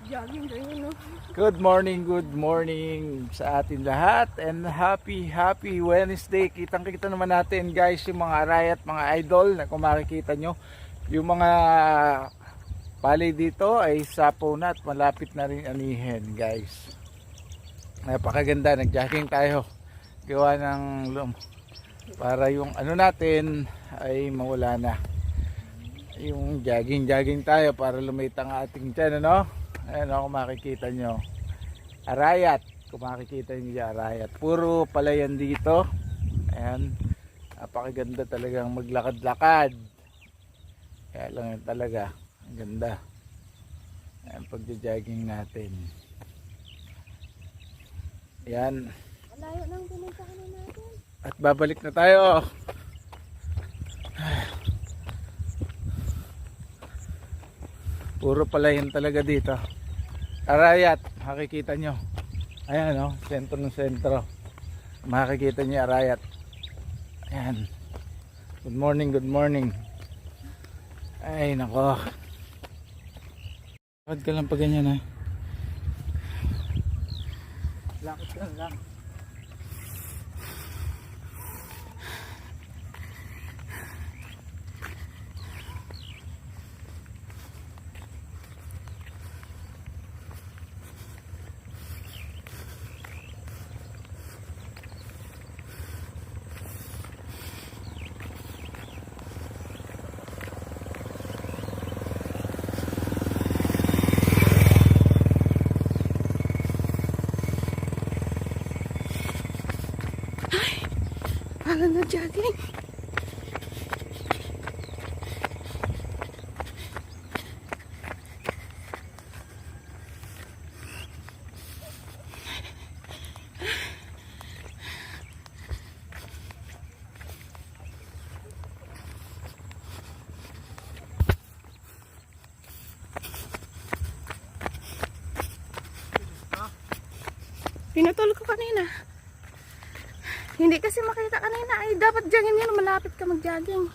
Jogging ganyan, no? Good morning sa atin lahat and happy Wednesday. Kitang-kita naman natin guys yung mga arayat, mga idol na kung makikita nyo. Yung mga palay dito ay sapo na at malapit na rin anihin guys. Napakaganda, nag-jogging tayo. Gawa ng para yung ano natin ay mawala na. Yung jogging tayo para lumit ang ating tiyan, ano? Ayan o, kung makikita nyo. Arayat. Kung makikita nyo yung arayat. Puro palayan dito. Ayan. Napakaganda talagang maglakad-lakad. Kaya lang yun talaga. Ang ganda. Ayan, pagja-jogging natin. Ayan. Malayo nang pinuntahan natin. At babalik na tayo. Puro palayan talaga dito. Arayat, makikita nyo. Ayan o, sentro ng sentro. Makikita nyo arayat. Ayan. Good morning. Ay nako. Bakit ka lang pa ganyan ha? Lakot ka lang. Parang na jogging. Pinutol ko kanina. Hindi kasi makita kanina ay dapat jogging yun, malapit ka mag-jogging.